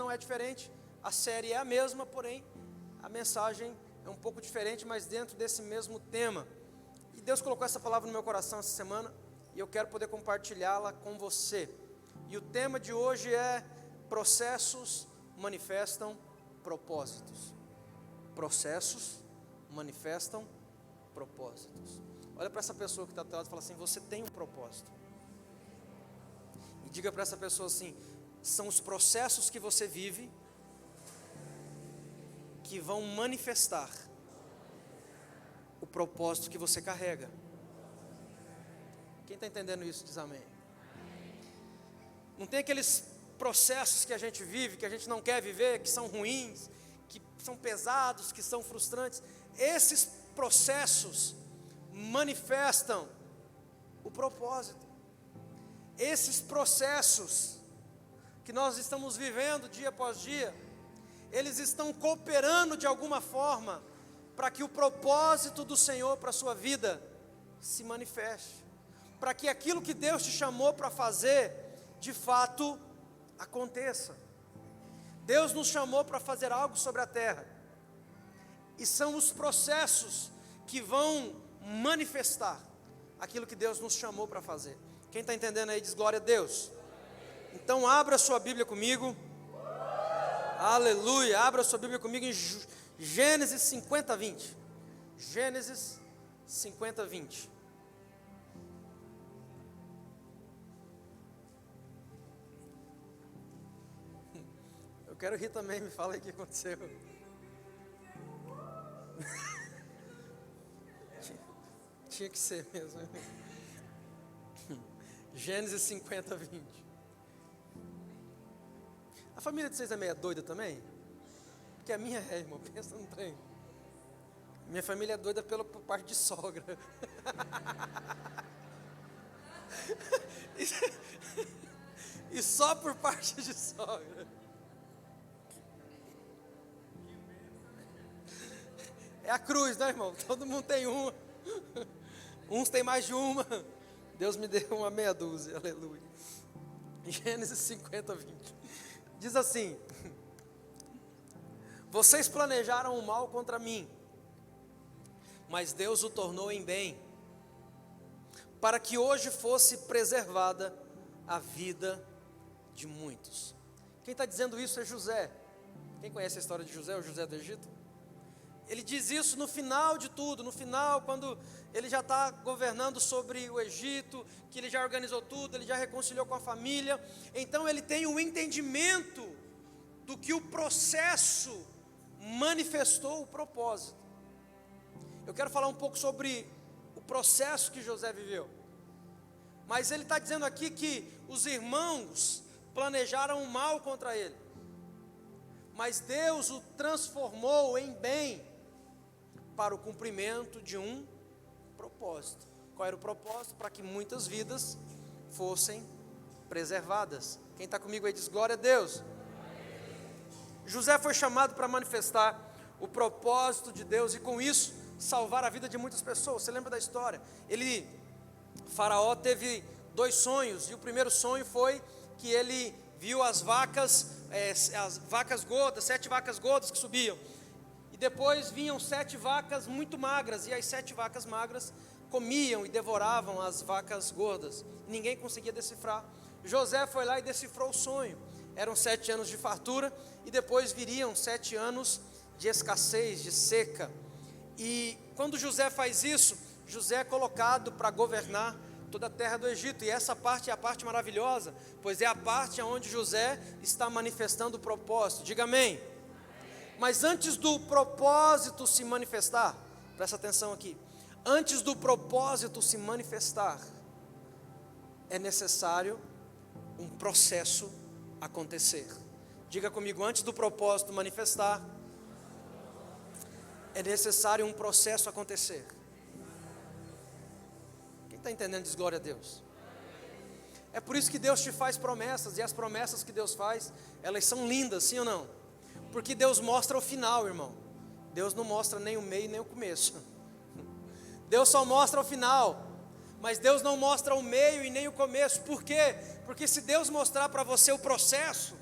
não é diferente, a série é a mesma, porém a mensagem é um pouco diferente, mas dentro desse mesmo tema. E Deus colocou essa palavra no meu coração essa semana, e eu quero poder compartilhá-la com você. E o tema de hoje é: processos manifestam propósitos. Processos manifestam propósitos. Olha para essa pessoa que está ao teu lado e fala assim: você tem um propósito. E diga para essa pessoa assim: são os processos que você vive que vão manifestar o propósito que você carrega. Quem está entendendo isso diz amém. Não tem aqueles processos que a gente vive, que a gente não quer viver, que são ruins, que são pesados, que são frustrantes. Esses processos manifestam o propósito. Esses processos que nós estamos vivendo dia após dia, eles estão cooperando de alguma forma para que o propósito do Senhor para a sua vida se manifeste, para que aquilo que Deus te chamou para fazer, de fato, aconteça. Deus nos chamou para fazer algo sobre a terra, e são os processos que vão manifestar aquilo que Deus nos chamou para fazer. Quem está entendendo aí diz glória a Deus. Então abra sua Bíblia comigo. Aleluia, abra sua Bíblia comigo em Gênesis 50, 20. Gênesis 50, 20. Eu quero rir também, me fala aí o que aconteceu. Tinha que ser mesmo. Gênesis 50, 20. A família de vocês é meio doida também? Porque a minha é, irmão, pensa no trem. Minha família é doida por parte de sogra. E só por parte de sogra. É a cruz, né, irmão? Todo mundo tem uma. Uns tem mais de uma. Deus me deu uma meia dúzia, aleluia. Gênesis 50, 20. Diz assim: vocês planejaram o mal contra mim, mas Deus o tornou em bem, para que hoje fosse preservada a vida de muitos. Quem está dizendo isso é José. Quem conhece a história de José, o José do Egito? Ele diz isso no final de tudo, no final, quando ele já está governando sobre o Egito, que ele já organizou tudo, ele já reconciliou com a família. Então ele tem um entendimento do que o processo manifestou o propósito. Eu quero falar um pouco sobre o processo que José viveu. Mas ele está dizendo aqui que os irmãos planejaram o mal contra ele, mas Deus o transformou em bem, para o cumprimento de um propósito. Qual era o propósito? Para que muitas vidas fossem preservadas. Quem está comigo aí diz glória a Deus. José foi chamado para manifestar o propósito de Deus e com isso salvar a vida de muitas pessoas. Você lembra da história? Faraó teve 2 sonhos, e o primeiro sonho foi que ele viu as vacas gordas, 7 vacas gordas que subiam. Depois vinham 7 vacas muito magras, e as 7 vacas magras comiam e devoravam as vacas gordas. Ninguém conseguia decifrar. José foi lá e decifrou o sonho. Eram 7 anos de fartura, e depois viriam 7 anos de escassez, de seca. E quando José faz isso, José é colocado para governar toda a terra do Egito. E essa parte é a parte maravilhosa, pois é a parte onde José está manifestando o propósito. Diga amém. Mas antes do propósito se manifestar, presta atenção aqui, antes do propósito se manifestar, é necessário um processo acontecer. Diga comigo, antes do propósito manifestar, é necessário um processo acontecer. Quem está entendendo diz glória a Deus. É por isso que Deus te faz promessas, e as promessas que Deus faz, elas são lindas, sim ou não? Porque Deus mostra o final, irmão. Deus não mostra nem o meio nem o começo. Deus só mostra o final, mas Deus não mostra o meio e nem o começo. Por quê? Porque se Deus mostrar para você o processo,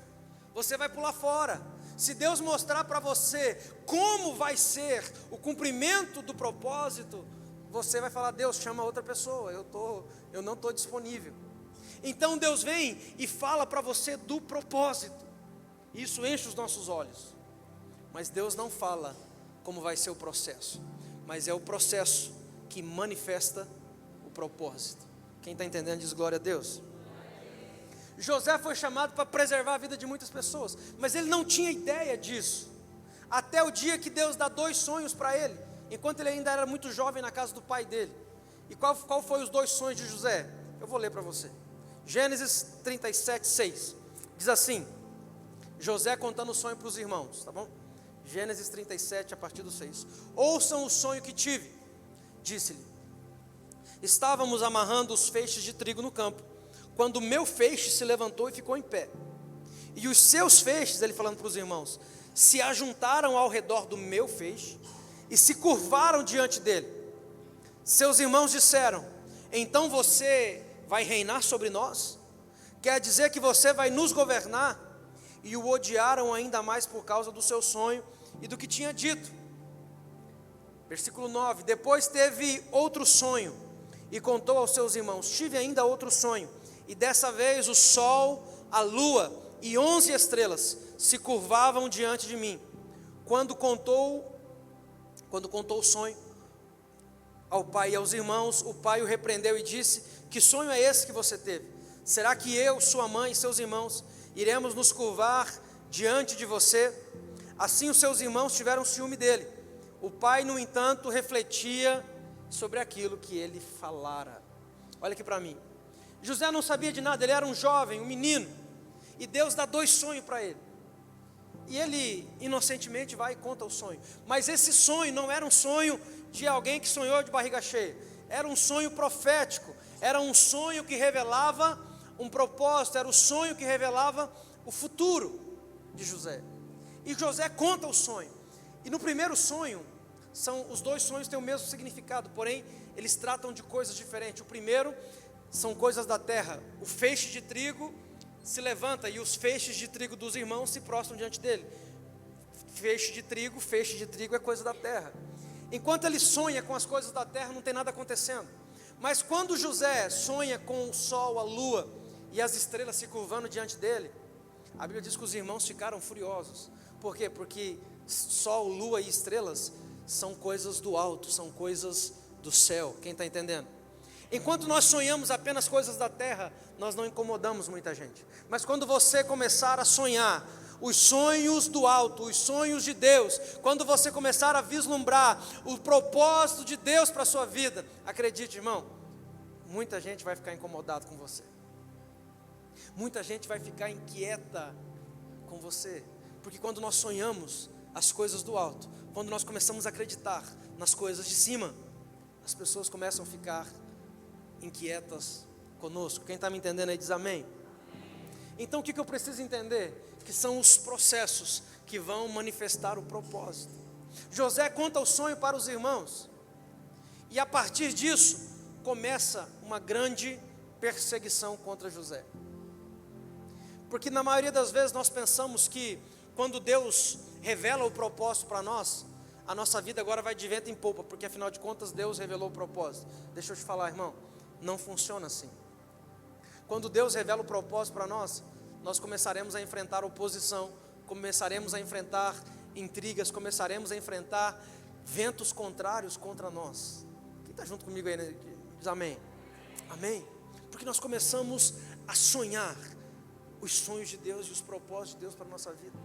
você vai pular fora. Se Deus mostrar para você como vai ser o cumprimento do propósito, você vai falar: Deus, chama outra pessoa, eu não estou disponível. Então Deus vem e fala para você do propósito. Isso enche os nossos olhos. Mas Deus não fala como vai ser o processo, mas é o processo que manifesta o propósito. Quem está entendendo diz glória a Deus. José foi chamado para preservar a vida de muitas pessoas, mas ele não tinha ideia disso, até o dia que Deus dá 2 sonhos para ele, enquanto ele ainda era muito jovem na casa do pai dele. E qual foi os 2 sonhos de José? Eu vou ler para você. Gênesis 37, 6, diz assim, José contando o sonho para os irmãos, tá bom? Gênesis 37, a partir do 6. Ouçam o sonho que tive, disse-lhe: estávamos amarrando os feixes de trigo no campo, quando o meu feixe se levantou e ficou em pé, e os seus feixes, ele falando para os irmãos, se ajuntaram ao redor do meu feixe, e se curvaram diante dele. Seus irmãos disseram: então você vai reinar sobre nós? Quer dizer que você vai nos governar? E o odiaram ainda mais por causa do seu sonho e do que tinha dito. Versículo 9, depois teve outro sonho, e contou aos seus irmãos: tive ainda outro sonho, e dessa vez o sol, a lua e 11 estrelas se curvavam diante de mim. Quando contou o sonho ao pai e aos irmãos, o pai o repreendeu e disse: que sonho é esse que você teve? Será que eu, sua mãe e seus irmãos iremos nos curvar diante de você? Assim os seus irmãos tiveram ciúme dele. O pai, no entanto, refletia sobre aquilo que ele falara. Olha aqui para mim. José não sabia de nada, ele era um jovem, um menino, e Deus dá 2 sonhos para ele. E ele inocentemente vai e conta o sonho. Mas esse sonho não era um sonho de alguém que sonhou de barriga cheia. Era um sonho profético, era um sonho que revelava um propósito, era o sonho que revelava o futuro de José. E José conta o sonho. E no primeiro sonho, os 2 sonhos têm o mesmo significado, porém eles tratam de coisas diferentes. O primeiro são coisas da terra. O feixe de trigo se levanta e os feixes de trigo dos irmãos se prostram diante dele. Feixe de trigo é coisa da terra. Enquanto ele sonha com as coisas da terra, não tem nada acontecendo. Mas quando José sonha com o sol, a lua e as estrelas se curvando diante dele, a Bíblia diz que os irmãos ficaram furiosos. Por quê? Porque sol, lua e estrelas são coisas do alto, são coisas do céu. Quem está entendendo? Enquanto nós sonhamos apenas coisas da terra, nós não incomodamos muita gente. Mas quando você começar a sonhar os sonhos do alto, os sonhos de Deus, quando você começar a vislumbrar o propósito de Deus para a sua vida, acredite, irmão, muita gente vai ficar incomodado com você. Muita gente vai ficar inquieta com você, porque quando nós sonhamos as coisas do alto, quando nós começamos a acreditar nas coisas de cima, as pessoas começam a ficar inquietas conosco. Quem está me entendendo aí diz amém. Então o que eu preciso entender? Que são os processos que vão manifestar o propósito. José conta o sonho para os irmãos, e a partir disso começa uma grande perseguição contra José. Porque na maioria das vezes nós pensamos que quando Deus revela o propósito para nós, a nossa vida agora vai de vento em popa, porque afinal de contas Deus revelou o propósito. Deixa eu te falar, irmão, não funciona assim. Quando Deus revela o propósito para nós, nós começaremos a enfrentar oposição, começaremos a enfrentar intrigas, começaremos a enfrentar ventos contrários contra nós. Quem está junto comigo aí, né? Diz amém. Amém. Porque nós começamos a sonhar os sonhos de Deus e os propósitos de Deus para a nossa vida.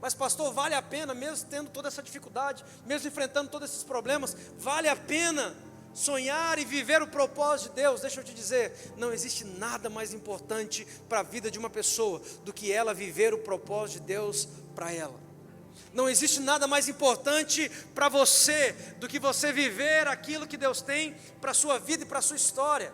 Mas pastor, vale a pena, mesmo tendo toda essa dificuldade, mesmo enfrentando todos esses problemas, vale a pena sonhar e viver o propósito de Deus? Deixa eu te dizer, não existe nada mais importante para a vida de uma pessoa do que ela viver o propósito de Deus para ela. Não existe nada mais importante para você do que você viver aquilo que Deus tem para a sua vida e para a sua história.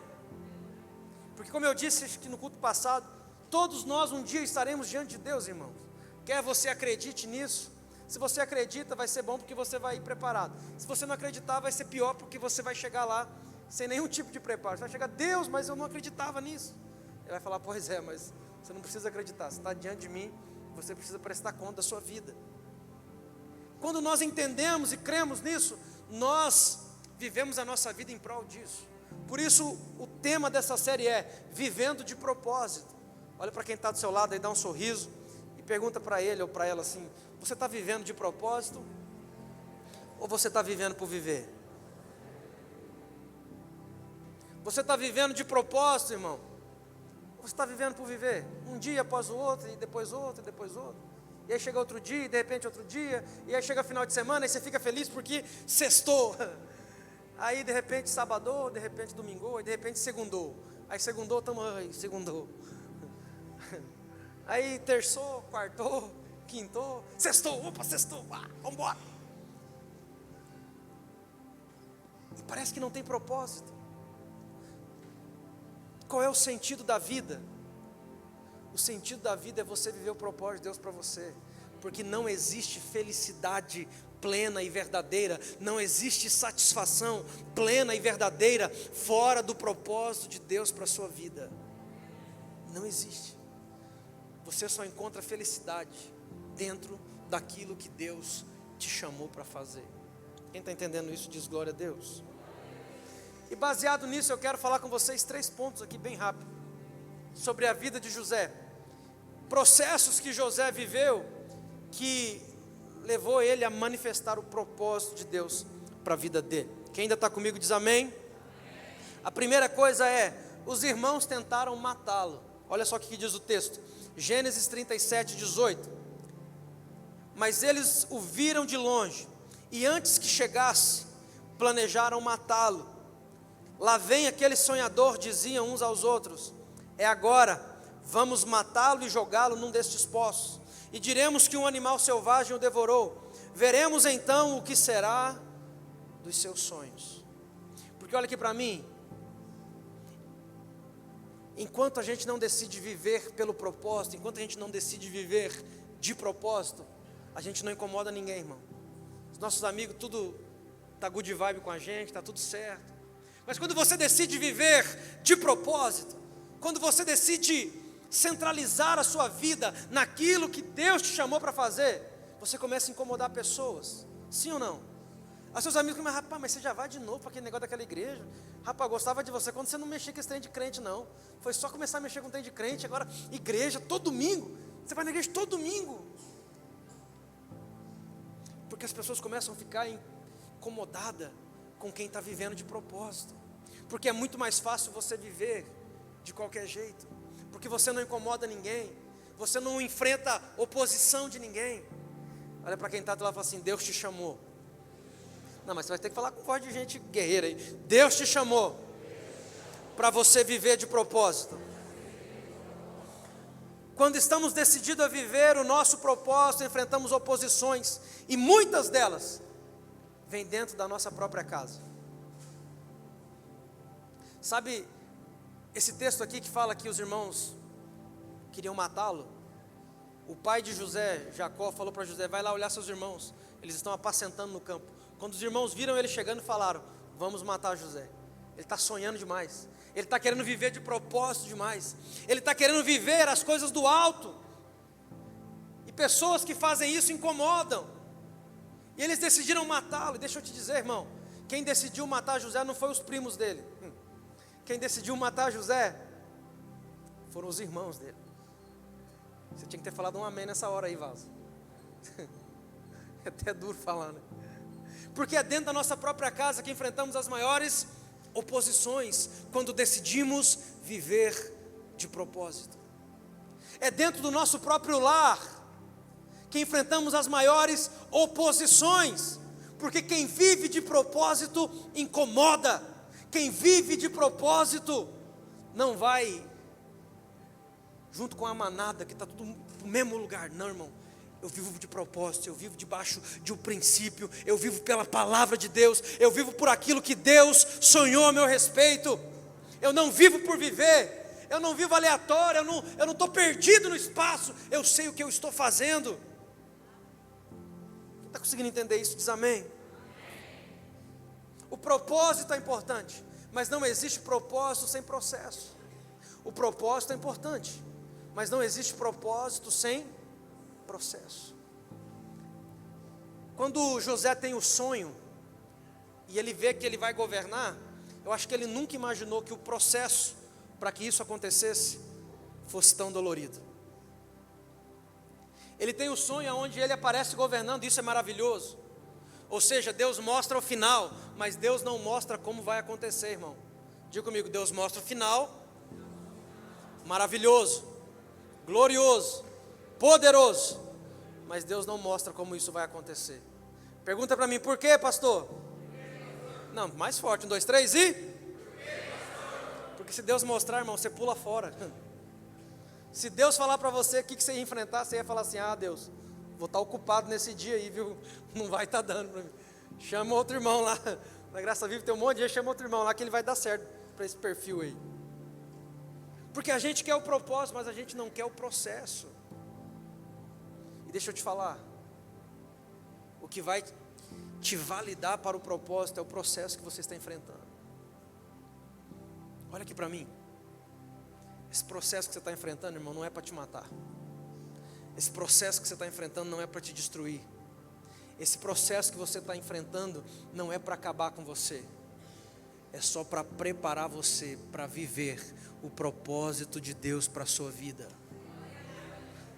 Porque como eu disse aqui no culto passado, todos nós um dia estaremos diante de Deus, irmãos. Quer você acredite nisso? Se você acredita, vai ser bom porque você vai ir preparado. Se você não acreditar, vai ser pior porque você vai chegar lá sem nenhum tipo de preparo. Você vai chegar: Deus, mas eu não acreditava nisso. Ele vai falar: pois é, mas você não precisa acreditar. Você está diante de mim Você precisa prestar conta da sua vida. Quando nós entendemos e cremos nisso, nós vivemos a nossa vida em prol disso. Por isso o tema dessa série é Vivendo de Propósito. Olha para quem está do seu lado aí, dá um sorriso e pergunta para ele ou para ela assim: você está vivendo de propósito? Ou você está vivendo por viver? Você está vivendo de propósito, irmão? Ou você está vivendo por viver? Um dia após o outro, e depois outro, e depois outro. E aí chega outro dia, e de repente outro dia. E aí chega final de semana, e você fica feliz porque sextou. Aí de repente sabadou, de repente domingou, e de repente segundou. Aí segundou, segundou. Aí terçou, quartou, quintou, sextou, opa, sextou, vamos embora. E parece que não tem propósito. Qual é o sentido da vida? O sentido da vida é você viver o propósito de Deus para você. Porque não existe felicidade plena e verdadeira, não existe satisfação plena e verdadeira fora do propósito de Deus para a sua vida. Não existe. Você só encontra felicidade dentro daquilo que Deus te chamou para fazer. Quem está entendendo isso diz glória a Deus. E baseado nisso eu quero falar com vocês 3 pontos aqui bem rápido, sobre a vida de José. Processos que José viveu, que levou ele a manifestar o propósito de Deus para a vida dele. Quem ainda está comigo diz amém? A primeira coisa é, os irmãos tentaram matá-lo. Olha só o que diz o texto, Gênesis 37, 18. Mas eles o viram de longe, e antes que chegasse, planejaram matá-lo. Lá vem aquele sonhador, diziam uns aos outros, é agora, vamos matá-lo e jogá-lo num destes poços, e diremos que um animal selvagem o devorou, veremos então o que será dos seus sonhos. Porque olha aqui para mim, enquanto a gente não decide viver pelo propósito, enquanto a gente não decide viver de propósito, a gente não incomoda ninguém, irmão. Os nossos amigos, tudo está good vibe com a gente, está tudo certo. Mas quando você decide viver de propósito, quando você decide centralizar a sua vida naquilo que Deus te chamou para fazer, você começa a incomodar pessoas, sim ou não? Os seus amigos começam, rapaz, mas você já vai de novo para aquele negócio daquela igreja? Rapaz, gostava de você quando você não mexia com esse trem de crente não, foi só começar a mexer com o trem de crente, agora igreja, todo domingo, você vai na igreja todo domingo, porque as pessoas começam a ficar incomodadas com quem está vivendo de propósito, porque é muito mais fácil você viver de qualquer jeito, porque você não incomoda ninguém, você não enfrenta oposição de ninguém. Olha para quem está lá e fala assim, Deus te chamou. Não, mas você vai ter que falar com voz de gente guerreira aí. Deus te chamou para você viver de propósito. Quando estamos decididos a viver o nosso propósito, enfrentamos oposições, e muitas delas vêm dentro da nossa própria casa. Sabe, esse texto aqui que fala que os irmãos queriam matá-lo, o pai de José, Jacó, falou para José, vai lá olhar seus irmãos, eles estão apacentando no campo. Quando os irmãos viram ele chegando, falaram, vamos matar José, ele está sonhando demais, ele está querendo viver de propósito demais, ele está querendo viver as coisas do alto, e pessoas que fazem isso incomodam, e eles decidiram matá-lo. E deixa eu te dizer, irmão, quem decidiu matar José não foi os primos dele, quem decidiu matar José foram os irmãos dele. Você tinha que ter falado um amém nessa hora aí, Vaso. É até duro falar, né? Porque é dentro da nossa própria casa que enfrentamos as maiores oposições, quando decidimos viver de propósito. É dentro do nosso próprio lar que enfrentamos as maiores oposições, porque quem vive de propósito incomoda, quem vive de propósito não vai junto com a manada que está tudo no mesmo lugar, não, irmão. Eu vivo de propósito, eu vivo debaixo de um princípio, eu vivo pela palavra de Deus, eu vivo por aquilo que Deus sonhou a meu respeito. Eu não vivo por viver, eu não vivo aleatório, eu não estou perdido no espaço, eu sei o que eu estou fazendo. Quem está conseguindo entender isso, diz amém. O propósito é importante, mas não existe propósito sem processo. O propósito é importante, mas não existe propósito sem processo. Quando José tem o sonho, e ele vê que ele vai governar, eu acho que ele nunca imaginou que o processo para que isso acontecesse fosse tão dolorido. Ele tem o sonho onde ele aparece governando, isso é maravilhoso. Ou seja, Deus mostra o final, mas Deus não mostra como vai acontecer, irmão. Diga comigo, Deus mostra o final, maravilhoso, glorioso, poderoso, mas Deus não mostra como isso vai acontecer. Pergunta para mim, por quê, pastor? Não, mais forte, 1, 2, 3 e... Porque se Deus mostrar, irmão, você pula fora. Se Deus falar para você o que você ia enfrentar, você ia falar assim, Deus, vou estar ocupado nesse dia aí, viu? Não vai estar dando para mim. Chama outro irmão lá, na Graça Viva tem um monte de gente, chama outro irmão lá que ele vai dar certo para esse perfil aí. Porque a gente quer o propósito, mas a gente não quer o processo. E deixa eu te falar, o que vai te validar para o propósito é o processo que você está enfrentando. Olha aqui para mim. Esse processo que você está enfrentando, irmão, não é para te matar. Esse processo que você está enfrentando não é para te destruir. Esse processo que você está enfrentando não é para acabar com você. É só para preparar você para viver o propósito de Deus para a sua vida.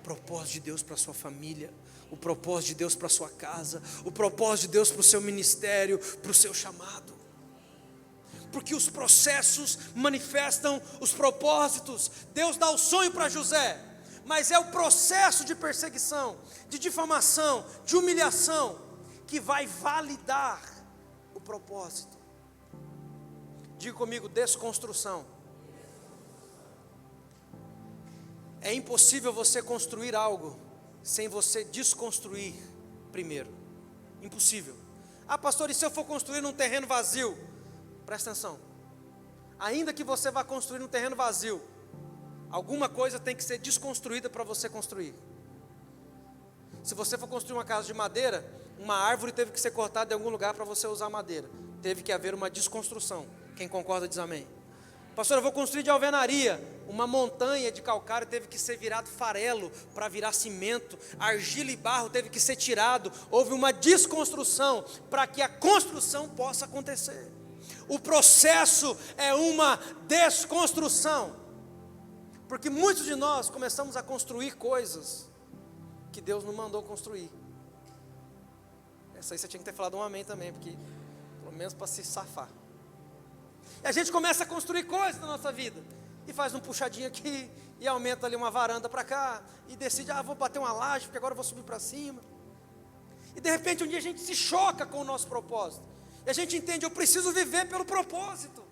O propósito de Deus para a sua família. O propósito de Deus para a sua casa. O propósito de Deus para o seu ministério, para o seu chamado. Porque os processos manifestam os propósitos. Deus dá o sonho para José, mas é o processo de perseguição, de difamação, de humilhação, que vai validar o propósito. Diga comigo, desconstrução. É impossível você construir algo sem você desconstruir primeiro. Impossível. Pastor, e se eu for construir num terreno vazio? Presta atenção, ainda que você vá construir um terreno vazio, alguma coisa tem que ser desconstruída para você construir. Se você for construir uma casa de madeira, uma árvore teve que ser cortada em algum lugar para você usar madeira. Teve que haver uma desconstrução. Quem concorda diz amém. Pastor, eu vou construir de alvenaria. Uma montanha de calcário teve que ser virado farelo para virar cimento. Argila e barro teve que ser tirado. Houve uma desconstrução para que a construção possa acontecer. O processo é uma desconstrução, porque muitos de nós começamos a construir coisas que Deus não mandou construir. Essa aí você tinha que ter falado um amém também, porque pelo menos para se safar. E a gente começa a construir coisas na nossa vida, e faz um puxadinho aqui, e aumenta ali uma varanda para cá, e decide, vou bater uma laje, porque agora eu vou subir para cima. E de repente um dia a gente se choca com o nosso propósito. E a gente entende, eu preciso viver pelo propósito.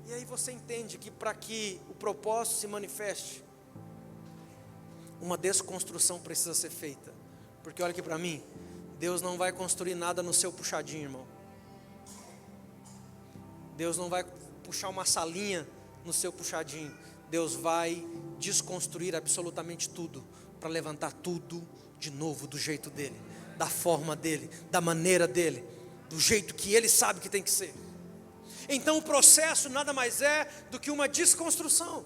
E aí você entende que para que o propósito se manifeste, uma desconstrução precisa ser feita. Porque olha aqui para mim, Deus não vai construir nada no seu puxadinho, irmão. Deus não vai puxar uma salinha no seu puxadinho. Deus vai desconstruir absolutamente tudo, para levantar tudo de novo do jeito dele, da forma dele, da maneira dele, do jeito que ele sabe que tem que ser. Então o processo nada mais é do que uma desconstrução.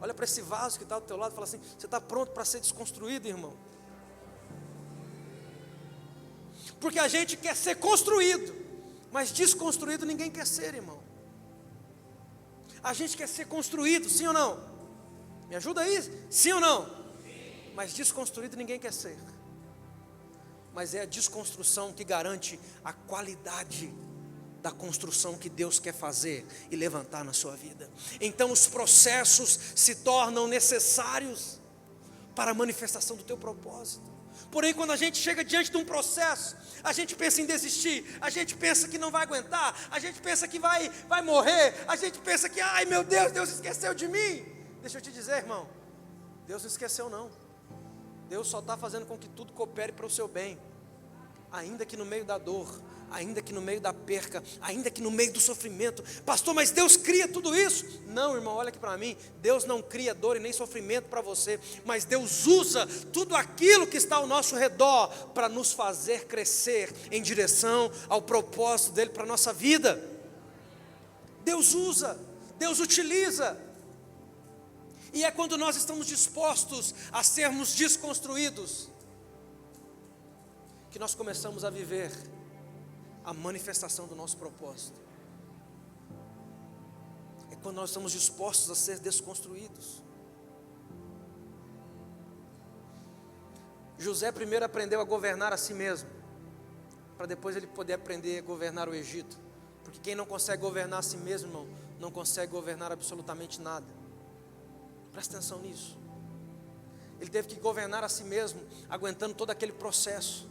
Olha para esse vaso que está do teu lado e fala assim, você está pronto para ser desconstruído, irmão? Porque a gente quer ser construído, mas desconstruído ninguém quer ser, irmão. A gente quer ser construído, sim ou não? Me ajuda aí, sim ou não? Sim. Mas desconstruído ninguém quer ser. Mas é a desconstrução que garante a qualidade da construção que Deus quer fazer e levantar na sua vida. Então os processos se tornam necessários para a manifestação do teu propósito. Porém, quando a gente chega diante de um processo, a gente pensa em desistir, a gente pensa que não vai aguentar, a gente pensa que vai morrer, a gente pensa que, ai meu Deus, Deus esqueceu de mim. Deixa eu te dizer, irmão, Deus não esqueceu não. Deus só está fazendo com que tudo coopere para o seu bem, ainda que no meio da dor, ainda que no meio da perca, ainda que no meio do sofrimento. Pastor, mas Deus cria tudo isso? Não, irmão, olha aqui para mim, Deus não cria dor e nem sofrimento para você, mas Deus usa tudo aquilo que está ao nosso redor para nos fazer crescer em direção ao propósito dele para a nossa vida. Deus usa, Deus utiliza. E é quando nós estamos dispostos a sermos desconstruídos, que nós começamos a viver a manifestação do nosso propósito. É quando nós estamos dispostos a ser desconstruídos. José primeiro aprendeu a governar a si mesmo, para depois ele poder aprender a governar o Egito. Porque quem não consegue governar a si mesmo, irmão, não consegue governar absolutamente nada. Presta atenção nisso. Ele teve que governar a si mesmo, aguentando todo aquele processo.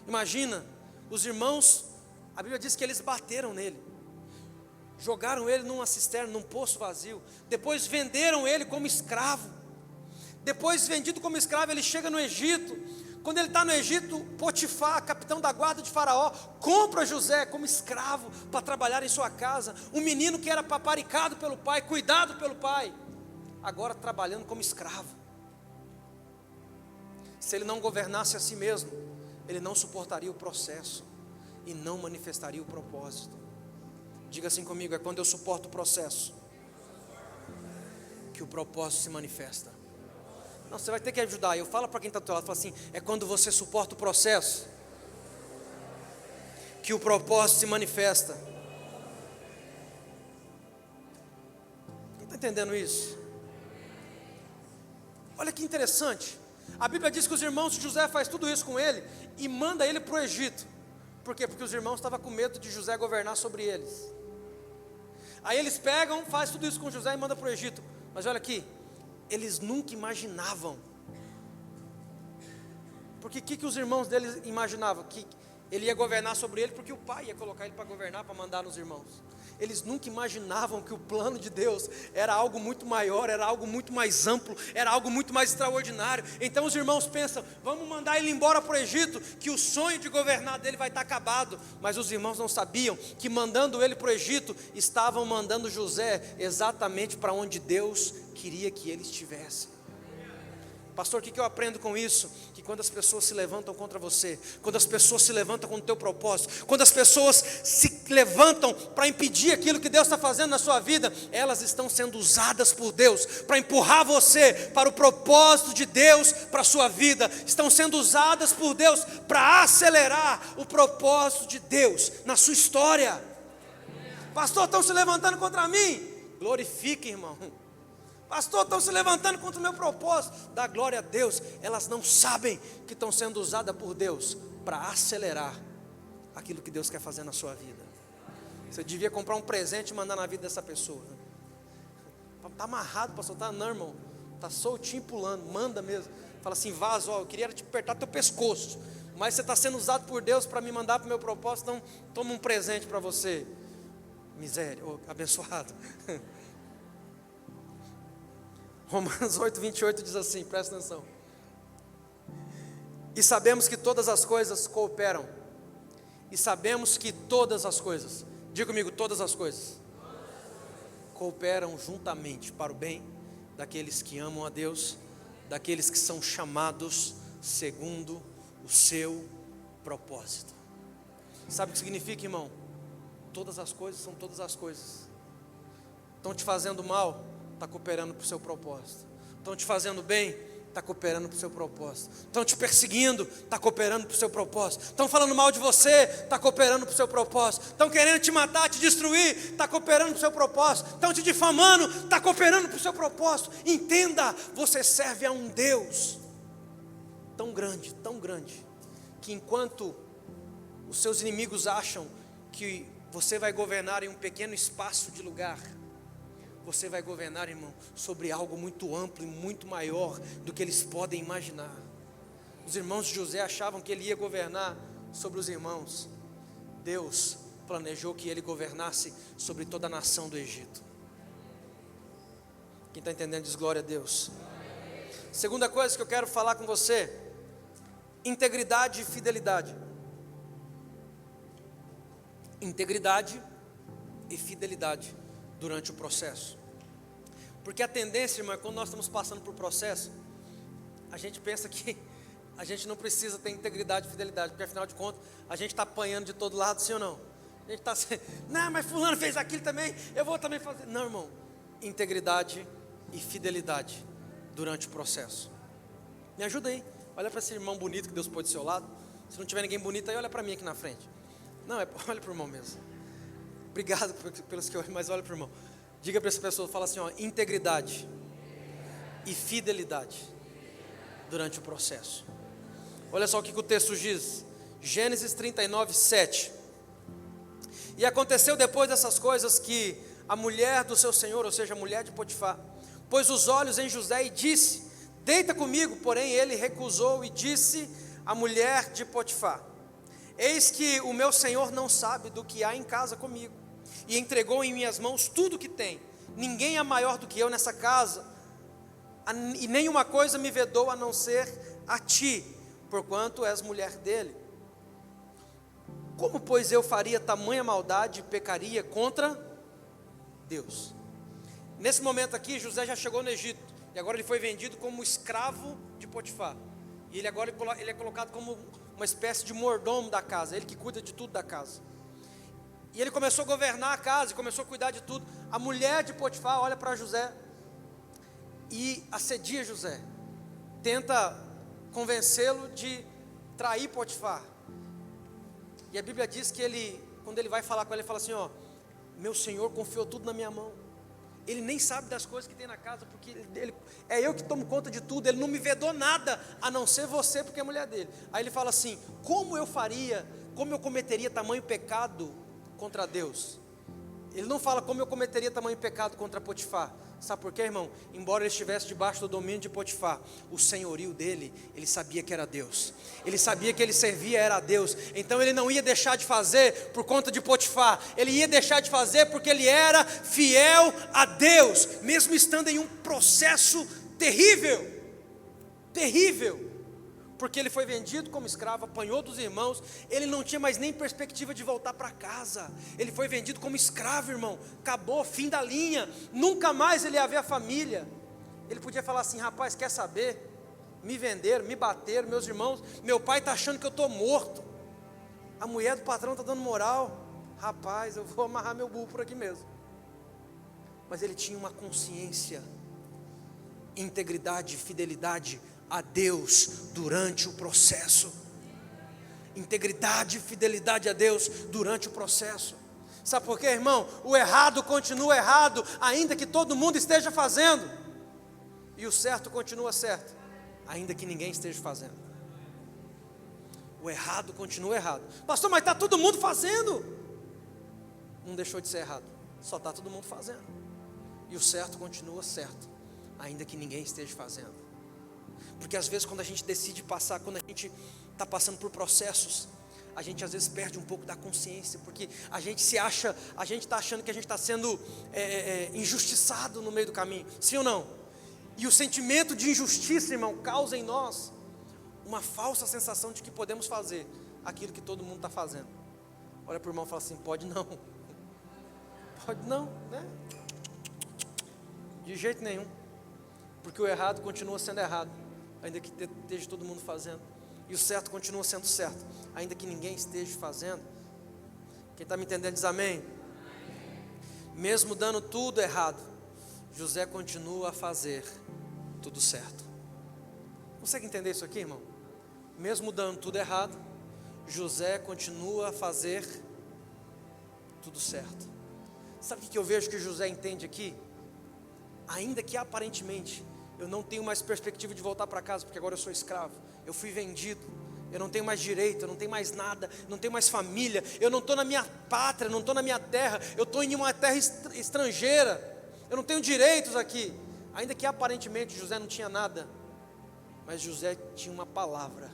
Imagina, os irmãos, a Bíblia diz que eles bateram nele, jogaram ele numa cisterna, num poço vazio, depois venderam ele como escravo. Depois, vendido como escravo, ele chega no Egito. Quando ele está no Egito, Potifar, capitão da guarda de Faraó, compra José como escravo para trabalhar em sua casa. Um menino que era paparicado pelo pai, cuidado pelo pai, agora trabalhando como escravo. Se ele não governasse a si mesmo, ele não suportaria o processo e não manifestaria o propósito. Diga assim comigo: é quando eu suporto o processo que o propósito se manifesta. Não, você vai ter que ajudar. Eu falo para quem está do teu lado, fala assim: é quando você suporta o processo que o propósito se manifesta. Quem está entendendo isso? Olha que interessante. A Bíblia diz que os irmãos de José faz tudo isso com ele e manda ele para o Egito. Por quê? Porque os irmãos estavam com medo de José governar sobre eles. Aí eles pegam, faz tudo isso com José e mandam para o Egito. Mas olha aqui, eles nunca imaginavam. Porque o que os irmãos deles imaginavam? Que ele ia governar sobre ele, porque o pai ia colocar ele para governar, para mandar nos irmãos. Eles nunca imaginavam que o plano de Deus era algo muito maior, era algo muito mais amplo, era algo muito mais extraordinário. Então os irmãos pensam: vamos mandar ele embora para o Egito, que o sonho de governar dele vai estar acabado. Mas os irmãos não sabiam que mandando ele para o Egito, estavam mandando José exatamente para onde Deus queria que ele estivesse. Pastor, o que eu aprendo com isso? Que quando as pessoas se levantam contra você, quando as pessoas se levantam contra o teu propósito, quando as pessoas se levantam para impedir aquilo que Deus está fazendo na sua vida, elas estão sendo usadas por Deus para empurrar você para o propósito de Deus para a sua vida. Estão sendo usadas por Deus para acelerar o propósito de Deus na sua história. Pastor, estão se levantando contra mim. Glorifique, irmão. Pastor, estão se levantando contra o meu propósito. Dá glória a Deus. Elas não sabem que estão sendo usadas por Deus para acelerar aquilo que Deus quer fazer na sua vida. Você devia comprar um presente e mandar na vida dessa pessoa. Está amarrado, pastor? Tá, não, irmão. Está soltinho pulando. Manda mesmo. Fala assim: vaza, ó, eu queria te apertar teu pescoço, mas você está sendo usado por Deus para me mandar para o meu propósito. Então toma um presente para você. Miséria, oh, abençoado. Romanos 8:28 diz assim, presta atenção: e sabemos que todas as coisas cooperam, e sabemos que todas as coisas, diga comigo, todas as coisas cooperam juntamente para o bem daqueles que amam a Deus, daqueles que são chamados segundo o seu propósito. Sabe o que significa, irmão? Todas as coisas são todas as coisas. Estão te fazendo mal, está cooperando para o seu propósito. Estão te fazendo bem, está cooperando para o seu propósito. Estão te perseguindo, está cooperando para o seu propósito. Estão falando mal de você, está cooperando para o seu propósito. Estão querendo te matar, te destruir, está cooperando para o seu propósito. Estão te difamando, está cooperando para o seu propósito. Entenda, você serve a um Deus tão grande, que enquanto os seus inimigos acham que você vai governar em um pequeno espaço de lugar, você vai governar, irmão, sobre algo muito amplo e muito maior do que eles podem imaginar. Os irmãos de José achavam que ele ia governar sobre os irmãos. Deus planejou que ele governasse sobre toda a nação do Egito. Quem está entendendo diz glória a Deus. Segunda coisa que eu quero falar com você: integridade e fidelidade. Integridade e fidelidade durante o processo. Porque a tendência, irmão, é quando nós estamos passando por processo, a gente pensa que a gente não precisa ter integridade e fidelidade, porque afinal de contas a gente está apanhando de todo lado, sim ou não? A gente está assim: não, mas fulano fez aquilo também, eu vou também fazer. Não, irmão, integridade e fidelidade durante o processo. Me ajuda aí, olha para esse irmão bonito que Deus pôs do seu lado. Se não tiver ninguém bonito aí, olha para mim aqui na frente. Não, olha para o irmão mesmo. Obrigado pelos que olham, mas olha para o irmão. Diga para essa pessoa, fala assim, ó, integridade e fidelidade durante o processo. Olha só o que o texto diz, Gênesis 39, 7. E aconteceu depois dessas coisas que a mulher do seu senhor, ou seja, a mulher de Potifar, pôs os olhos em José e disse, deita comigo, porém ele recusou e disse à mulher de Potifar, eis que o meu senhor não sabe do que há em casa comigo, e entregou em minhas mãos tudo o que tem, ninguém é maior do que eu nessa casa, e nenhuma coisa me vedou a não ser a ti, porquanto és mulher dele. Como, pois, eu faria tamanha maldade e pecaria contra Deus? Nesse momento aqui, José já chegou no Egito, e agora ele foi vendido como escravo de Potifar, e ele agora ele é colocado como uma espécie de mordomo da casa, ele que cuida de tudo da casa, e ele começou a governar a casa, e começou a cuidar de tudo. A mulher de Potifar olha para José, e assedia José, tenta convencê-lo de trair Potifar, e a Bíblia diz que ele, quando ele vai falar com ela, ele fala assim, ó, meu senhor confiou tudo na minha mão, ele nem sabe das coisas que tem na casa, porque é eu que tomo conta de tudo, ele não me vedou nada, a não ser você, porque é mulher dele. Aí ele fala assim, como eu cometeria tamanho pecado contra Deus? Ele não fala como eu cometeria tamanho pecado contra Potifar. Sabe por quê, irmão? Embora ele estivesse debaixo do domínio de Potifar, o senhorio dele, ele sabia que era Deus. Ele sabia que ele servia era a Deus. Então ele não ia deixar de fazer por conta de Potifar. Ele ia deixar de fazer porque ele era fiel a Deus, mesmo estando em um processo terrível. Terrível. Porque ele foi vendido como escravo, apanhou dos irmãos, ele não tinha mais nem perspectiva de voltar para casa, ele foi vendido como escravo, irmão, acabou, fim da linha, nunca mais ele ia ver a família. Ele podia falar assim, rapaz, quer saber, me venderam, me bateram, meus irmãos, meu pai está achando que eu estou morto, a mulher do patrão está dando moral, rapaz, eu vou amarrar meu burro por aqui mesmo. Mas ele tinha uma consciência, integridade, fidelidade a Deus durante o processo. Integridade e fidelidade a Deus durante o processo. Sabe por quê, irmão? O errado continua errado, ainda que todo mundo esteja fazendo, e o certo continua certo, ainda que ninguém esteja fazendo. O errado continua errado. Pastor, mas está todo mundo fazendo. Não deixou de ser errado, só está todo mundo fazendo. E o certo continua certo, ainda que ninguém esteja fazendo. Porque às vezes quando a gente decide passar, quando a gente está passando por processos, a gente às vezes perde um pouco da consciência, porque a gente está achando que a gente está sendo injustiçado no meio do caminho, sim ou não? E o sentimento de injustiça, irmão, causa em nós uma falsa sensação de que podemos fazer aquilo que todo mundo está fazendo. Olha para o irmão e fala assim, pode não, né? De jeito nenhum, porque o errado continua sendo errado, ainda que esteja todo mundo fazendo, e o certo continua sendo certo, ainda que ninguém esteja fazendo. Quem está me entendendo diz amém? Mesmo dando tudo errado, José continua a fazer tudo certo. Consegue entender isso aqui, irmão? Mesmo dando tudo errado, José continua a fazer tudo certo. Sabe o que eu vejo que José entende aqui? Ainda que aparentemente eu não tenho mais perspectiva de voltar para casa, porque agora eu sou escravo, eu fui vendido, eu não tenho mais direito, eu não tenho mais nada, não tenho mais família, eu não estou na minha pátria, não estou na minha terra, eu estou em uma terra estrangeira, eu não tenho direitos aqui. Ainda que aparentemente José não tinha nada, mas José tinha uma palavra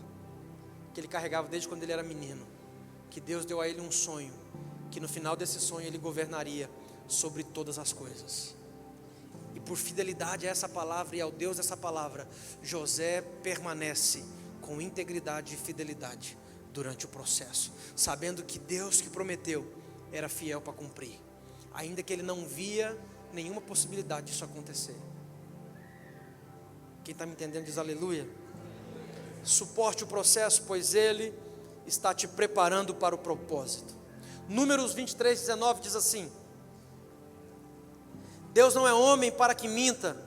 que ele carregava desde quando ele era menino, que Deus deu a ele um sonho, que no final desse sonho ele governaria sobre todas as coisas. E por fidelidade a essa palavra e ao Deus dessa palavra, José permanece com integridade e fidelidade durante o processo, sabendo que Deus que prometeu era fiel para cumprir, ainda que ele não via nenhuma possibilidade disso acontecer. Quem está me entendendo diz aleluia. Suporte o processo, pois ele está te preparando para o propósito. Números 23:19 diz assim: Deus não é homem para que minta,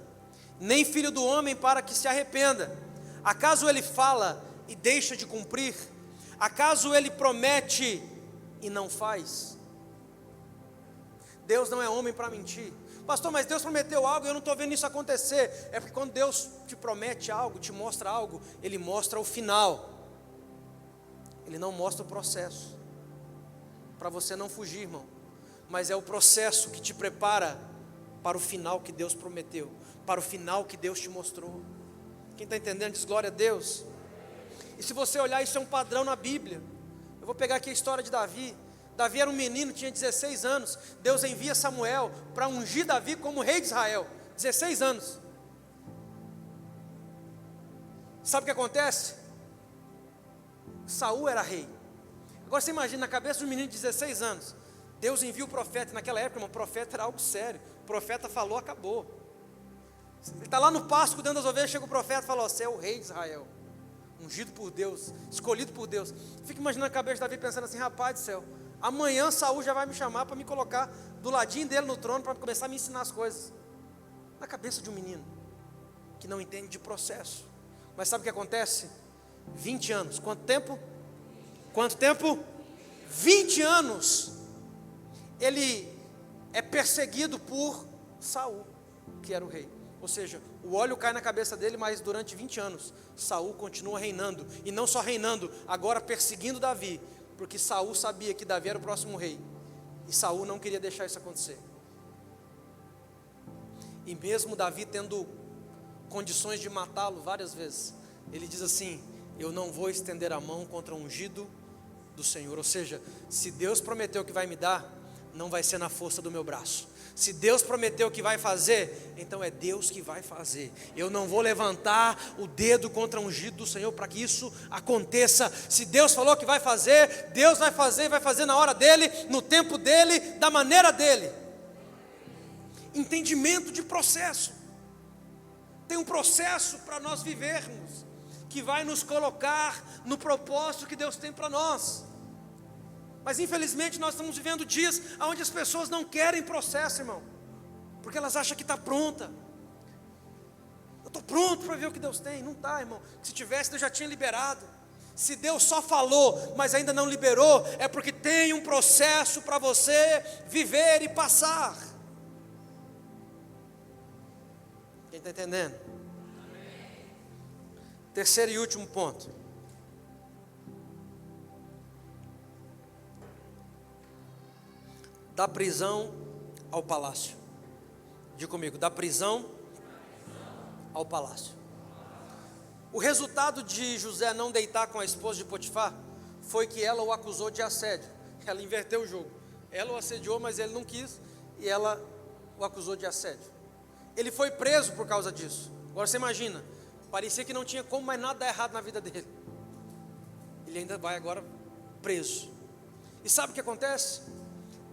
nem filho do homem para que se arrependa. Acaso ele fala e deixa de cumprir? Acaso ele promete e não faz? Deus não é homem para mentir. Pastor, mas Deus prometeu algo e eu não estou vendo isso acontecer. É porque quando Deus te promete algo, te mostra algo, Ele mostra o final. Ele não mostra o processo. Para você não fugir, irmão. Mas é o processo que te prepara para o final que Deus prometeu, para o final que Deus te mostrou. Quem está entendendo diz glória a Deus. E se você olhar, isso é um padrão na Bíblia. Eu vou pegar aqui a história de Davi. Davi era um menino, tinha 16 anos. Deus envia Samuel para ungir Davi como rei de Israel. 16 anos. Sabe o que acontece? Saul era rei. Agora você imagina, na cabeça de um menino de 16 anos, Deus envia o profeta. Naquela época, irmão, o profeta era algo sério. O profeta falou, acabou. Ele está lá no pasto cuidando das ovelhas, chega o profeta e fala: você é o rei de Israel, ungido por Deus, escolhido por Deus. Fica imaginando a cabeça de Davi pensando assim: rapaz do céu, amanhã Saul já vai me chamar para me colocar do ladinho dele no trono, para começar a me ensinar as coisas. Na cabeça de um menino que não entende de processo. Mas sabe o que acontece? 20 anos, quanto tempo? Quanto tempo? 20 anos. Ele é perseguido por Saul, que era o rei. Ou seja, o óleo cai na cabeça dele, mas durante 20 anos, Saul continua reinando. E não só reinando, agora perseguindo Davi. Porque Saul sabia que Davi era o próximo rei. E Saul não queria deixar isso acontecer. E mesmo Davi tendo condições de matá-lo várias vezes, ele diz assim: eu não vou estender a mão contra o ungido do Senhor. Ou seja, se Deus prometeu que vai me dar, não vai ser na força do meu braço. Se Deus prometeu que vai fazer, então é Deus que vai fazer. Eu não vou levantar o dedo contra o ungido do Senhor para que isso aconteça. Se Deus falou que vai fazer, Deus vai fazer, e vai fazer na hora dele, no tempo dele, da maneira dele. Entendimento de processo. Tem um processo para nós vivermos, que vai nos colocar no propósito que Deus tem para nós. Mas infelizmente nós estamos vivendo dias onde as pessoas não querem processo, irmão, porque elas acham que está pronta. Eu estou pronto para ver o que Deus tem. Não está, irmão. Se tivesse, Deus já tinha liberado. Se Deus só falou, mas ainda não liberou, é porque tem um processo para você viver e passar. Quem está entendendo? Terceiro e último ponto. Da prisão ao palácio. Diga comigo: da prisão ao palácio. O resultado de José não deitar com a esposa de Potifar foi que ela o acusou de assédio. Ela inverteu o jogo. Ela o assediou, mas ele não quis, e ela o acusou de assédio. Ele foi preso por causa disso. Agora você imagina, parecia que não tinha como mais nada dar errado na vida dele. Ele ainda vai agora preso. E sabe o que acontece?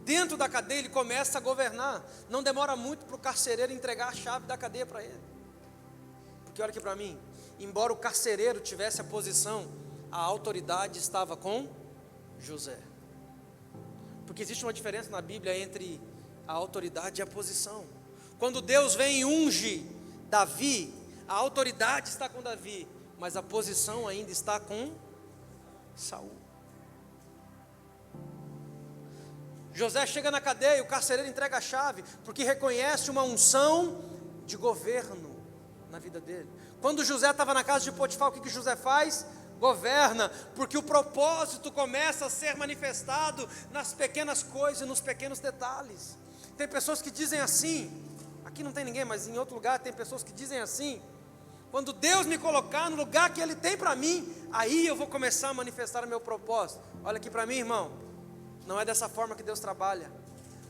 Dentro da cadeia ele começa a governar. Não demora muito para o carcereiro entregar a chave da cadeia para ele. Porque olha aqui para mim, embora o carcereiro tivesse a posição, a autoridade estava com José. Porque existe uma diferença na Bíblia entre a autoridade e a posição. Quando Deus vem e unge Davi, a autoridade está com Davi, mas a posição ainda está com Saul. José chega na cadeia, o carcereiro entrega a chave, porque reconhece uma unção de governo na vida dele. Quando José estava na casa de Potifar, o que José faz? Governa, porque o propósito começa a ser manifestado nas pequenas coisas, nos pequenos detalhes. Tem pessoas que dizem assim, aqui não tem ninguém, mas em outro lugar tem pessoas que dizem assim: quando Deus me colocar no lugar que Ele tem para mim, aí eu vou começar a manifestar o meu propósito. Olha aqui para mim, irmão. Não é dessa forma que Deus trabalha.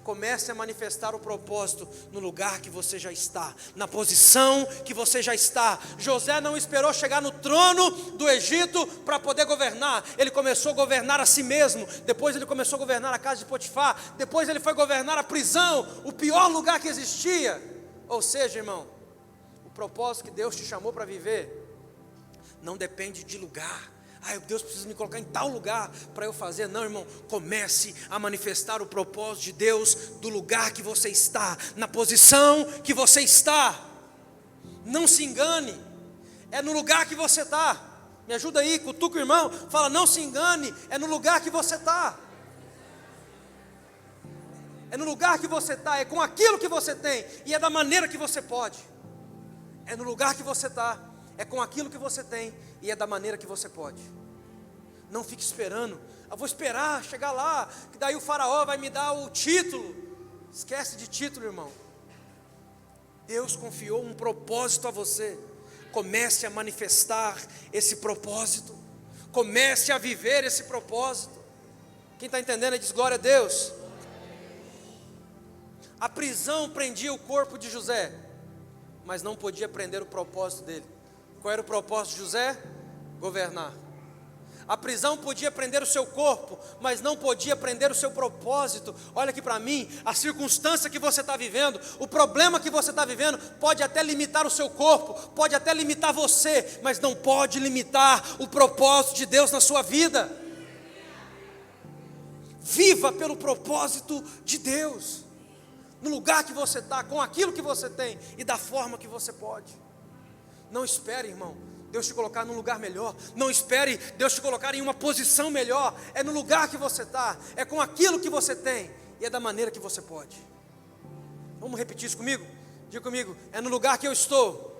Comece a manifestar o propósito no lugar que você já está, na posição que você já está. José não esperou chegar no trono do Egito para poder governar. Ele começou a governar a si mesmo. Depois ele começou a governar a casa de Potifar. Depois ele foi governar a prisão, o pior lugar que existia. Ou seja, irmão, o propósito que Deus te chamou para viver não depende de lugar. Deus precisa me colocar em tal lugar para eu fazer. Não, irmão, comece a manifestar o propósito de Deus do lugar que você está, na posição que você está. Não se engane, é no lugar que você está. Me ajuda aí, cutuca o irmão, fala, não se engane, é no lugar que você está. É no lugar que você está, é com aquilo que você tem, e é da maneira que você pode. É no lugar que você está, é com aquilo que você tem, e é da maneira que você pode. Não fique esperando, eu vou esperar chegar lá, que daí o faraó vai me dar o título. Esquece de título, irmão. Deus confiou um propósito a você. Comece a manifestar esse propósito. Comece a viver esse propósito. Quem está entendendo aí diz glória a Deus. A prisão prendia o corpo de José, mas não podia prender o propósito dele. Qual era o propósito de José? Governar. A prisão podia prender o seu corpo, mas não podia prender o seu propósito. Olha aqui para mim, a circunstância que você está vivendo, o problema que você está vivendo, pode até limitar o seu corpo, pode até limitar você, mas não pode limitar o propósito de Deus na sua vida. Viva pelo propósito de Deus, no lugar que você está, com aquilo que você tem e da forma que você pode. Não espere, irmão, Deus te colocar num lugar melhor. Não espere Deus te colocar em uma posição melhor. É no lugar que você está, é com aquilo que você tem, e é da maneira que você pode. Vamos repetir isso comigo? Diga comigo, é no lugar que eu estou,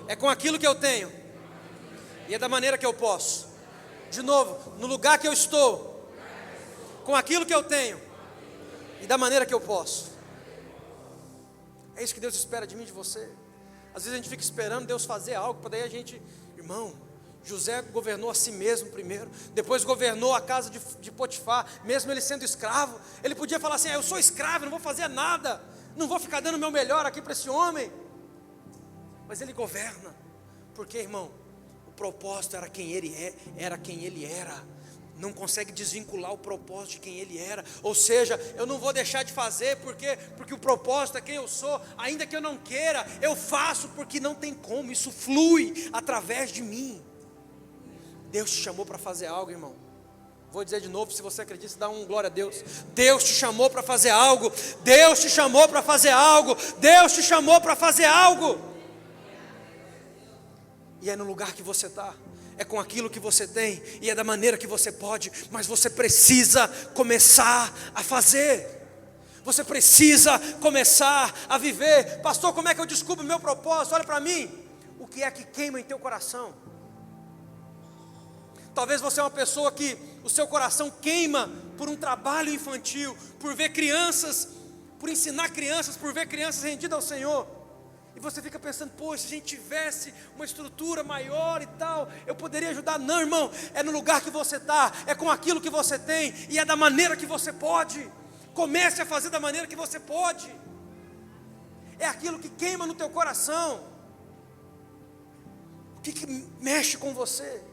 é com aquilo que eu tenho, e é da maneira que eu posso. De novo, no lugar que eu estou, com aquilo que eu tenho, e da maneira que eu posso. É isso que Deus espera de mim e de você. Às vezes a gente fica esperando Deus fazer algo, para daí a gente, irmão, José governou a si mesmo primeiro, depois governou a casa de Potifar, mesmo ele sendo escravo. Ele podia falar assim, eu sou escravo, não vou fazer nada, não vou ficar dando o meu melhor aqui para esse homem. Mas ele governa, porque, irmão, o propósito era quem ele era. Não consegue desvincular o propósito de quem ele era. Ou seja, eu não vou deixar de fazer porque o propósito é quem eu sou. Ainda que eu não queira, eu faço porque não tem como. Isso flui através de mim. Deus te chamou para fazer algo, irmão. Vou dizer de novo, se você acredita, dá um glória a Deus. Deus te chamou para fazer algo. Deus te chamou para fazer algo. Deus te chamou para fazer algo. E é no lugar que você está, é com aquilo que você tem, e é da maneira que você pode, mas você precisa começar a fazer. Você precisa começar a viver. Pastor, como é que eu descubro o meu propósito? Olha para mim, o que é que queima em teu coração? Talvez você é uma pessoa que o seu coração queima por um trabalho infantil, por ver crianças, por ensinar crianças, por ver crianças rendidas ao Senhor. E você fica pensando, poxa, se a gente tivesse uma estrutura maior e tal, eu poderia ajudar. Não, irmão, é no lugar que você está, é com aquilo que você tem, e é da maneira que você pode. Comece a fazer da maneira que você pode. É aquilo que queima no teu coração. O que mexe com você?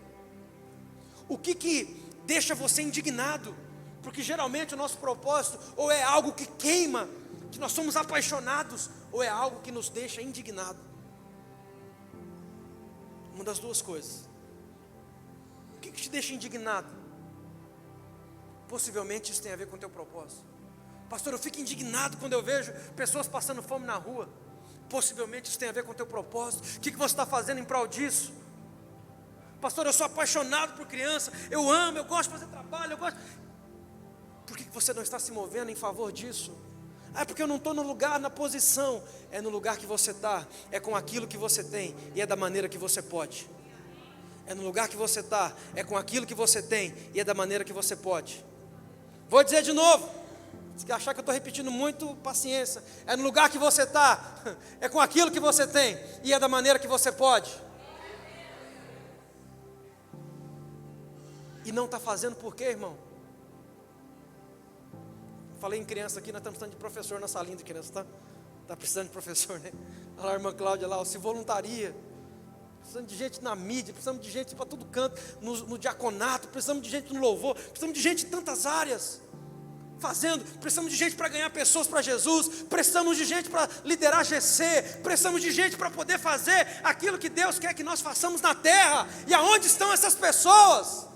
O que deixa você indignado? Porque geralmente o nosso propósito ou é algo que queima, que nós somos apaixonados, ou é algo que nos deixa indignado. Uma das duas coisas. O que te deixa indignado? Possivelmente isso tem a ver com o teu propósito. Pastor, eu fico indignado quando eu vejo pessoas passando fome na rua. Possivelmente isso tem a ver com o teu propósito. O que você está fazendo em prol disso? Pastor, eu sou apaixonado por criança, eu amo, eu gosto de fazer trabalho, eu gosto. Por que você não está se movendo em favor disso? É porque eu não estou no lugar, na posição. É no lugar que você está, é com aquilo que você tem, e é da maneira que você pode. É no lugar que você está, é com aquilo que você tem, e é da maneira que você pode. Vou dizer de novo, se achar que eu estou repetindo muito, paciência. É no lugar que você está, é com aquilo que você tem, e é da maneira que você pode. E não está fazendo por quê, irmão? Falei em criança aqui, nós estamos precisando de professor na salinha de criança, tá? Está precisando de professor, né? Olha lá a irmã Cláudia lá, se voluntaria. Precisamos de gente na mídia, precisamos de gente para todo canto, no diaconato, precisamos de gente no louvor, precisamos de gente em tantas áreas. Fazendo, precisamos de gente para ganhar pessoas para Jesus, precisamos de gente para liderar GC, precisamos de gente para poder fazer aquilo que Deus quer que nós façamos na terra. E aonde estão essas pessoas?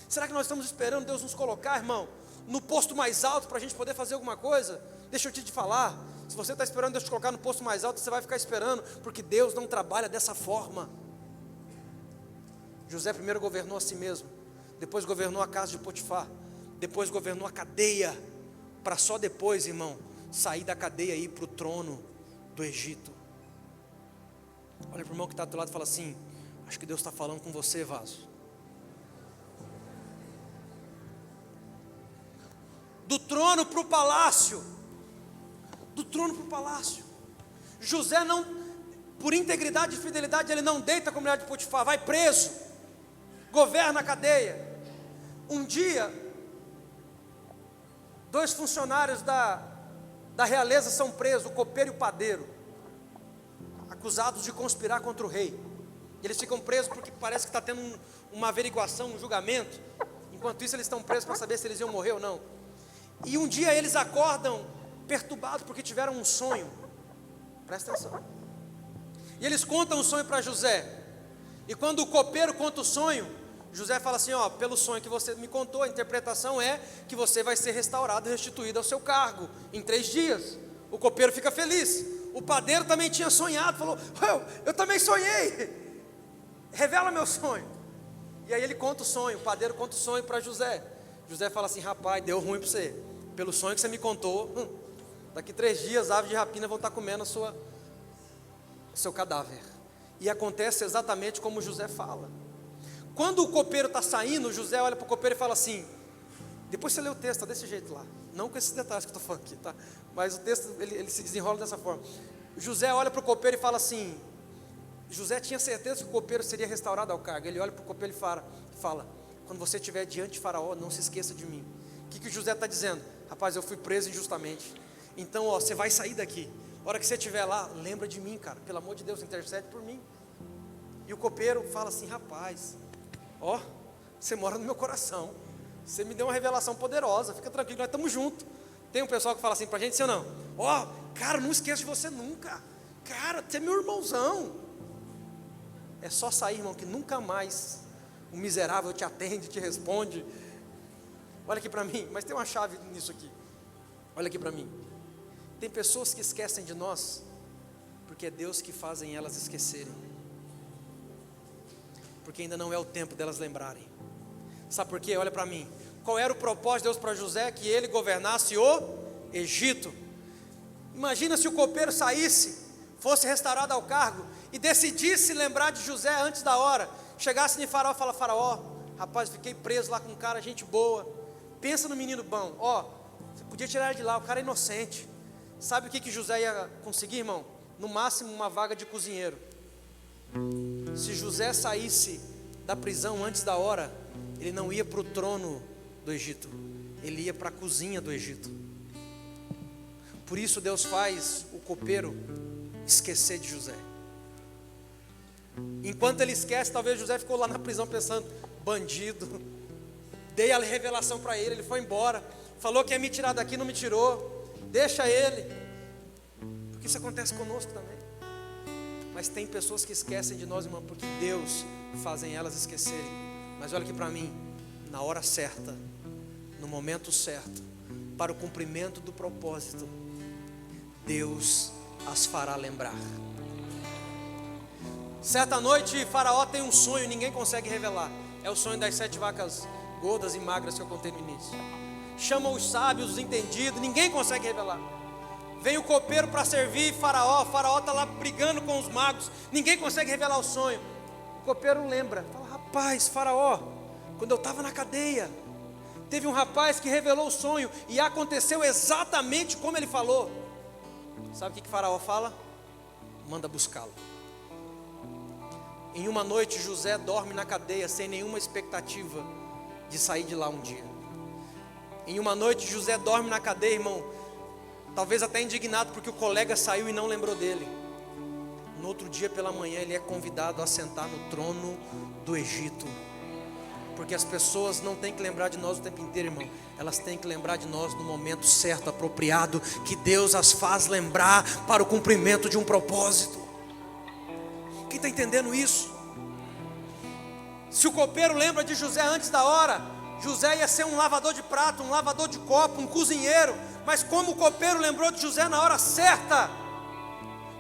Será que nós estamos esperando Deus nos colocar, irmão, no posto mais alto para a gente poder fazer alguma coisa? Deixa eu te falar, Se você está esperando Deus te colocar no posto mais alto, você vai ficar esperando, porque Deus não trabalha dessa forma. José primeiro governou a si mesmo, depois governou a casa de Potifar, depois governou a cadeia, para só depois, irmão, sair da cadeia e ir para o trono do Egito. Olha para o irmão que está do lado e fala assim: acho que Deus está falando com você, vaso. Do trono para o palácio. Do trono para o palácio. José não, por integridade e fidelidade, ele não deita com a mulher de Potifar, vai preso, governa a cadeia. Um dia, 2 funcionários da realeza são presos, o copeiro e o padeiro, acusados de conspirar contra o rei. Eles ficam presos porque parece que está tendo uma averiguação, um julgamento. Enquanto isso eles estão presos para saber se eles iam morrer ou não. E um dia eles acordam perturbados porque tiveram um sonho. Presta atenção. E eles contam o sonho para José. E quando o copeiro conta o sonho, José fala assim: ó, pelo sonho que você me contou, a interpretação é que você vai ser restaurado e restituído ao seu cargo em 3 dias. O copeiro fica feliz. O padeiro também tinha sonhado, falou: eu também sonhei, revela meu sonho. E aí ele conta o sonho, o padeiro conta o sonho para José. José fala assim: rapaz, deu ruim para você, pelo sonho que você me contou, daqui 3 dias aves de rapina vão estar comendo o seu cadáver. E acontece exatamente como José fala. Quando o copeiro está saindo, José olha para o copeiro e fala assim, depois você lê o texto, está desse jeito lá, não com esses detalhes que eu estou falando aqui, tá? Mas o texto ele se desenrola dessa forma. José olha para o copeiro e fala assim, José tinha certeza que o copeiro seria restaurado ao cargo. Ele olha para o copeiro e fala: quando você estiver diante de Faraó, não se esqueça de mim. O que José está dizendo? Rapaz, eu fui preso injustamente, então ó, você vai sair daqui. A hora que você estiver lá, lembra de mim, cara, pelo amor de Deus, intercede por mim. E o copeiro fala assim: rapaz, ó, você mora no meu coração, você me deu uma revelação poderosa, fica tranquilo, nós estamos juntos. Tem um pessoal que fala assim para a gente, sim ou não? Ó, cara, não esqueço de você nunca, cara, você é meu irmãozão. É só sair, irmão, que nunca mais o miserável te atende, te responde. Olha aqui para mim, mas tem uma chave nisso aqui. Olha aqui para mim. Tem pessoas que esquecem de nós, porque é Deus que fazem elas esquecerem. Porque ainda não é o tempo delas lembrarem. Sabe por quê? Olha para mim. Qual era o propósito de Deus para José? Que ele governasse o Egito. Imagina se o copeiro saísse, fosse restaurado ao cargo, e decidisse lembrar de José antes da hora, chegasse em Faraó e fala: Faraó, rapaz, fiquei preso lá com um cara, gente boa, pensa no menino bom, ó, você podia tirar ele de lá, o cara é inocente. Sabe o que José ia conseguir, irmão? No máximo uma vaga de cozinheiro. Se José saísse da prisão antes da hora, ele não ia para o trono do Egito, ele ia para a cozinha do Egito. Por isso Deus faz o copeiro esquecer de José. Enquanto ele esquece, talvez José ficou lá na prisão pensando: bandido, dei a revelação para ele foi embora, falou que ia me tirar daqui, não me tirou, deixa ele. Porque isso acontece conosco também. Mas tem pessoas que esquecem de nós, irmão, porque Deus fazem elas esquecerem. Mas olha aqui para mim, na hora certa, no momento certo, para o cumprimento do propósito, Deus as fará lembrar. Certa noite, Faraó tem um sonho, ninguém consegue revelar. É o sonho das 7 vacas gordas e magras que eu contei no início. Chama os sábios, os entendidos, ninguém consegue revelar. Vem o copeiro para servir Faraó está lá brigando com os magos, ninguém consegue revelar o sonho. O copeiro lembra, fala: rapaz, Faraó, quando eu estava na cadeia, teve um rapaz que revelou o sonho, e aconteceu exatamente como ele falou. Sabe o que Faraó fala? Manda buscá-lo. Em uma noite, José dorme na cadeia sem nenhuma expectativa de sair de lá um dia. Em uma noite, José dorme na cadeia, irmão, talvez até indignado porque o colega saiu e não lembrou dele. No outro dia pela manhã, ele é convidado a sentar no trono do Egito. Porque as pessoas não têm que lembrar de nós o tempo inteiro, irmão. Elas têm que lembrar de nós no momento certo, apropriado, que Deus as faz lembrar para o cumprimento de um propósito. Quem está entendendo isso? Se o copeiro lembra de José antes da hora, José ia ser um lavador de prato, um lavador de copo, um cozinheiro, mas como o copeiro lembrou de José na hora certa,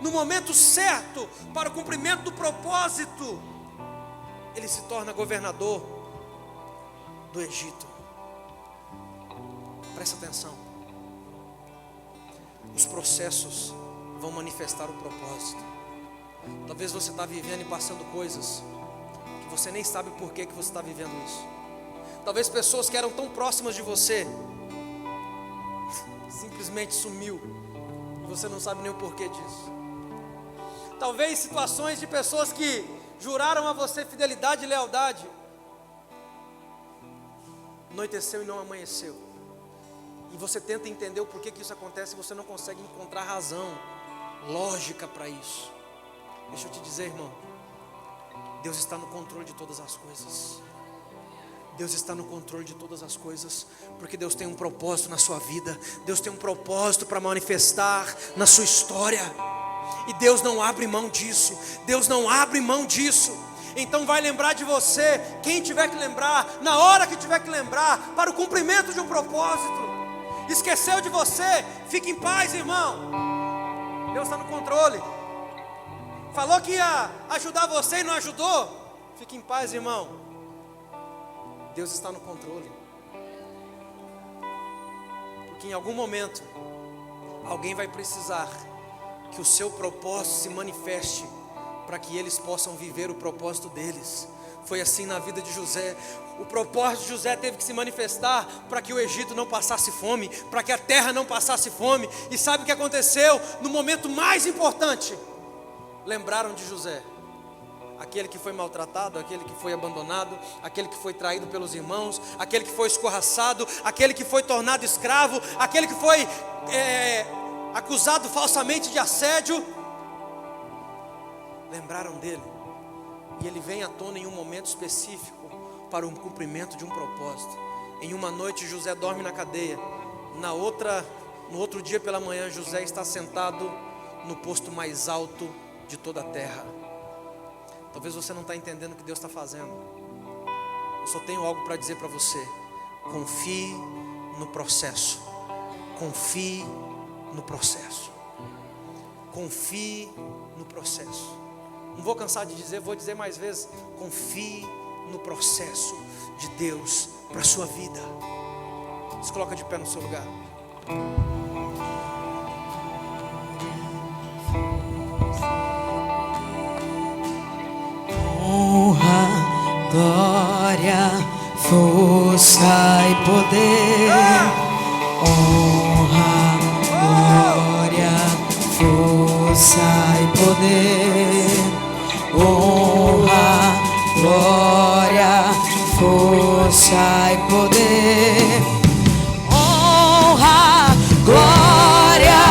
no momento certo, para o cumprimento do propósito, ele se torna governador do Egito. Presta atenção, os processos vão manifestar o propósito. Talvez você está vivendo e passando coisas que você nem sabe por que você está vivendo isso. Talvez pessoas que eram tão próximas de você simplesmente sumiu e você não sabe nem o porquê disso. Talvez situações de pessoas que juraram a você fidelidade e lealdade, anoiteceu e não amanheceu, e você tenta entender o porquê que isso acontece e você não consegue encontrar razão, lógica para isso. Deixa eu te dizer, irmão, Deus está no controle de todas as coisas. Deus está no controle de todas as coisas, porque Deus tem um propósito na sua vida. Deus tem um propósito para manifestar na sua história, e Deus não abre mão disso. Deus não abre mão disso. Então vai lembrar de você quem tiver que lembrar, na hora que tiver que lembrar, para o cumprimento de um propósito. Esqueceu de você, fique em paz, irmão. Deus está no controle. Falou que ia ajudar você e não ajudou, fique em paz, irmão. Deus está no controle. Porque em algum momento alguém vai precisar que o seu propósito se manifeste, para que eles possam viver o propósito deles. Foi assim na vida de José. O propósito de José teve que se manifestar para que o Egito não passasse fome, para que a terra não passasse fome. E sabe o que aconteceu? No momento mais importante, lembraram de José. Aquele que foi maltratado, aquele que foi abandonado, aquele que foi traído pelos irmãos, aquele que foi escorraçado, aquele que foi tornado escravo, aquele que foi acusado falsamente de assédio. Lembraram dele, e ele vem à tona em um momento específico, para um cumprimento de um propósito. Em uma noite José dorme na cadeia, no outro dia pela manhã José está sentado no posto mais alto de toda a terra. Talvez você não está entendendo o que Deus está fazendo. Eu só tenho algo para dizer para você: confie no processo. Confie no processo. Confie no processo. Não vou cansar de dizer, vou dizer mais vezes: confie no processo de Deus para a sua vida. Se coloca de pé no seu lugar. Honra, glória, força e poder. Honra, glória, força e poder. Honra, glória, força e poder. Honra, glória,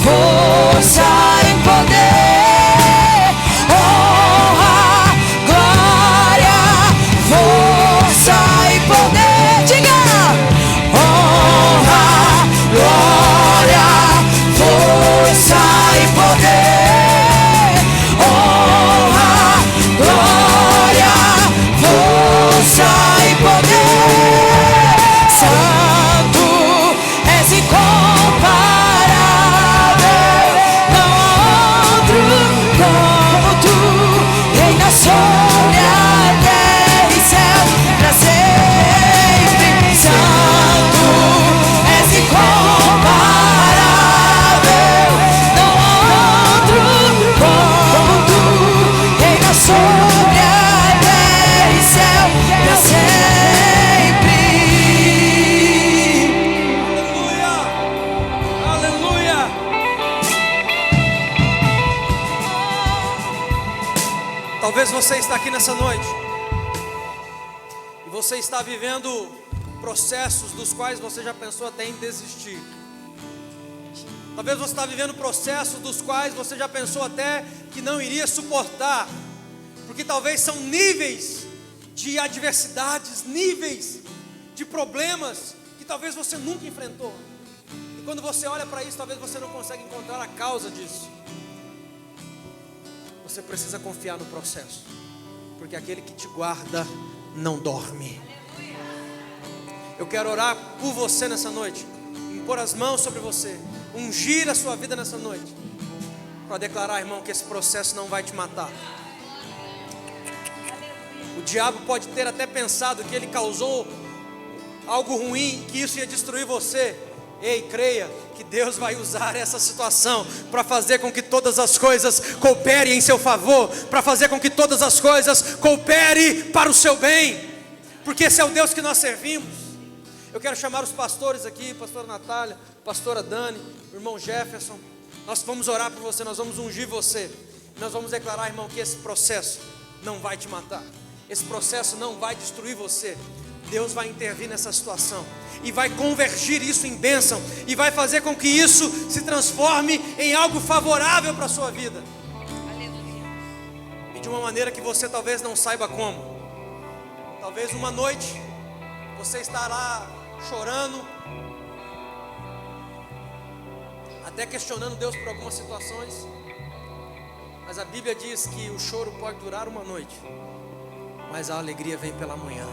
força e poder. Talvez você está aqui nessa noite e você está vivendo processos dos quais você já pensou até em desistir. Talvez você está vivendo processos dos quais você já pensou até que não iria suportar, porque talvez são níveis de adversidades, níveis de problemas que talvez você nunca enfrentou. E quando você olha para isso, talvez você não consiga encontrar a causa disso. Você precisa confiar no processo, porque aquele que te guarda não dorme. Eu quero orar por você nessa noite, impor as mãos sobre você, ungir a sua vida nessa noite, para declarar, irmão, que esse processo não vai te matar. O diabo pode ter até pensado que ele causou algo ruim, que isso ia destruir você. Ei, creia que Deus vai usar essa situação para fazer com que todas as coisas cooperem em seu favor, para fazer com que todas as coisas cooperem para o seu bem, porque esse é o Deus que nós servimos. Eu quero chamar os pastores aqui, pastora Natália, pastora Dani, irmão Jefferson. Nós vamos orar por você, nós vamos ungir você. Nós vamos declarar, irmão, que esse processo não vai te matar. Esse processo não vai destruir você. Deus vai intervir nessa situação e vai convergir isso em bênção e vai fazer com que isso se transforme em algo favorável para a sua vida. E de uma maneira que você talvez não saiba como. Talvez uma noite você estará chorando, até questionando Deus por algumas situações, mas a Bíblia diz que o choro pode durar uma noite, mas a alegria vem pela manhã.